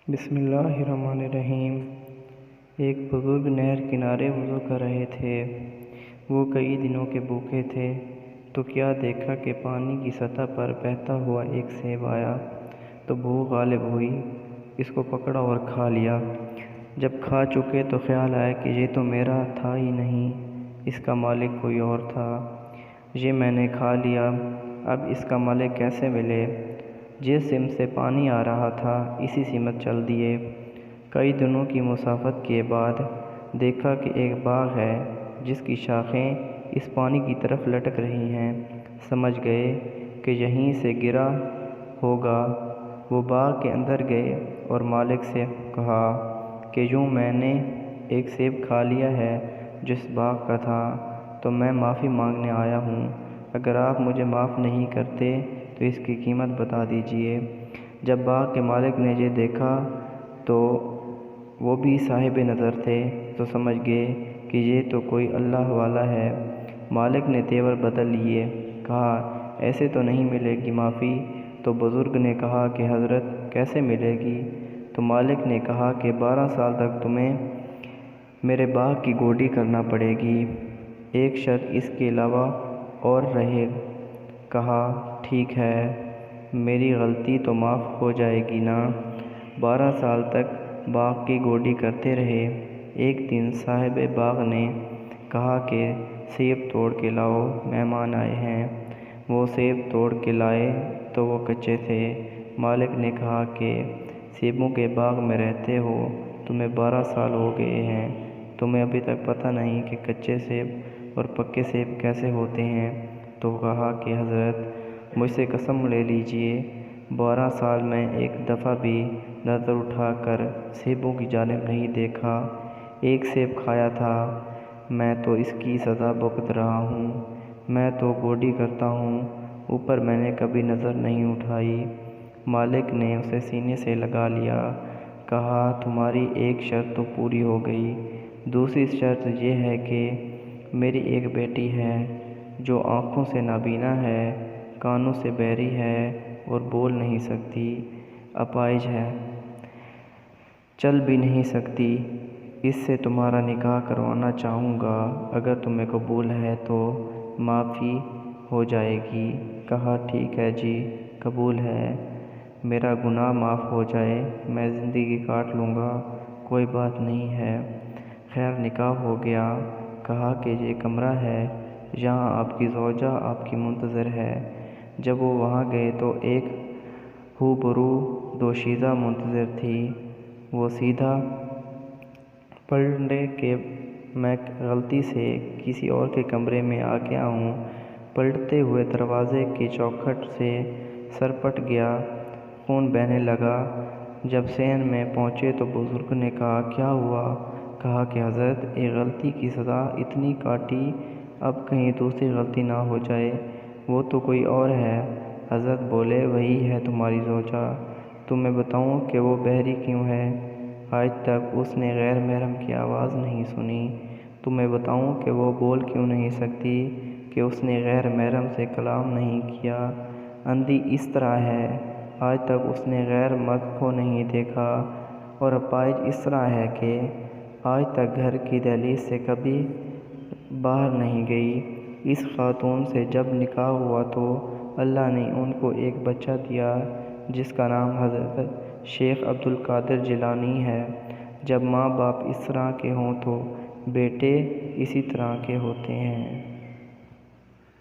بسم اللہ الرحمن الرحیم۔ ایک بزرگ نہر کنارے وضو کر رہے تھے۔ وہ کئی دنوں کے بھوکے تھے تو کیا دیکھا کہ پانی کی سطح پر بہتا ہوا ایک سیب آیا تو بھوک غالب ہوئی، اس کو پکڑا اور کھا لیا۔ جب کھا چکے تو خیال آیا کہ یہ تو میرا تھا ہی نہیں، اس کا مالک کوئی اور تھا۔ یہ میں نے کھا لیا، اب اس کا مالک کیسے ملے؟ جس سمت سے پانی آ رہا تھا اسی سمت چل دیے۔ کئی دنوں کی مسافت کے بعد دیکھا کہ ایک باغ ہے جس کی شاخیں اس پانی کی طرف لٹک رہی ہیں۔ سمجھ گئے کہ یہیں سے گرا ہوگا۔ وہ باغ کے اندر گئے اور مالک سے کہا کہ یوں میں نے ایک سیب کھا لیا ہے جو اس باغ کا تھا، تو میں معافی مانگنے آیا ہوں۔ اگر آپ مجھے معاف نہیں کرتے تو اس کی قیمت بتا دیجیے۔ جب باغ کے مالک نے یہ دیکھا تو وہ بھی صاحب نظر تھے تو سمجھ گئے کہ یہ تو کوئی اللہ والا ہے۔ مالک نے تیور بدل لیے، کہا ایسے تو نہیں ملے گی معافی۔ تو بزرگ نے کہا کہ حضرت کیسے ملے گی؟ تو مالک نے کہا کہ 12 سال تک تمہیں میرے باغ کی گوڈی کرنا پڑے گی، ایک شرط اس کے علاوہ اور رہے۔ کہا ٹھیک ہے، میری غلطی تو معاف ہو جائے گی نا؟ 12 سال تک باغ کی گوڈی کرتے رہے۔ ایک دن صاحب باغ نے کہا کہ سیب توڑ کے لاؤ، مہمان آئے ہیں۔ وہ سیب توڑ کے لائے تو وہ کچے تھے۔ مالک نے کہا کہ سیبوں کے باغ میں رہتے ہو، تمہیں 12 سال ہو گئے ہیں، تمہیں ابھی تک پتہ نہیں کہ کچے سیب اور پکے سیب کیسے ہوتے ہیں؟ تو کہا کہ حضرت مجھ سے قسم لے لیجئے، 12 سال میں ایک دفعہ بھی نظر اٹھا کر سیبوں کی جانب نہیں دیکھا۔ ایک سیب کھایا تھا، میں تو اس کی سزا بھگت رہا ہوں۔ میں تو گوڈی کرتا ہوں، اوپر میں نے کبھی نظر نہیں اٹھائی۔ مالک نے اسے سینے سے لگا لیا، کہا تمہاری ایک شرط تو پوری ہو گئی، دوسری شرط یہ ہے کہ میری ایک بیٹی ہے جو آنکھوں سے نابینا ہے، کانوں سے بہری ہے اور بول نہیں سکتی، اپاہج ہے، چل بھی نہیں سکتی۔ اس سے تمہارا نکاح کروانا چاہوں گا، اگر تمہیں قبول ہے تو معافی ہو جائے گی۔ کہا ٹھیک ہے جی، قبول ہے، میرا گناہ معاف ہو جائے، میں زندگی کاٹ لوں گا، کوئی بات نہیں ہے۔ خیر نکاح ہو گیا۔ کہا کہ یہ کمرہ ہے، یہاں آپ کی زوجہ آپ کی منتظر ہے۔ جب وہ وہاں گئے تو ایک ہو دوشیزہ منتظر تھی۔ وہ سیدھا پلٹے کہ میں غلطی سے کسی اور کے کمرے میں آ گیا ہوں۔ پلٹتے ہوئے دروازے کی چوکھٹ سے سر پھٹ گیا، خون بہنے لگا۔ جب صحن میں پہنچے تو بزرگ نے کہا کیا ہوا؟ کہا کہ حضرت ایک غلطی کی سزا اتنی کاٹی، اب کہیں دوسری غلطی نہ ہو جائے، وہ تو کوئی اور ہے۔ حضرت بولے وہی ہے تمہاری زوجہ، تمہیں بتاؤں کہ وہ بہری کیوں ہے؟ آج تک اس نے غیر محرم کی آواز نہیں سنی۔ تمہیں بتاؤں کہ وہ بول کیوں نہیں سکتی کہ اس نے غیر محرم سے کلام نہیں کیا؟ اندھی اس طرح ہے، آج تک اس نے غیر مرد کو نہیں دیکھا، اور اپاہج اس طرح ہے کہ آج تک گھر کی دہلیز سے کبھی باہر نہیں گئی۔ اس خاتون سے جب نکاح ہوا تو اللہ نے ان کو ایک بچہ دیا جس کا نام حضرت شیخ عبد القادر جیلانی ہے۔ جب ماں باپ اس طرح کے ہوں تو بیٹے اسی طرح کے ہوتے ہیں۔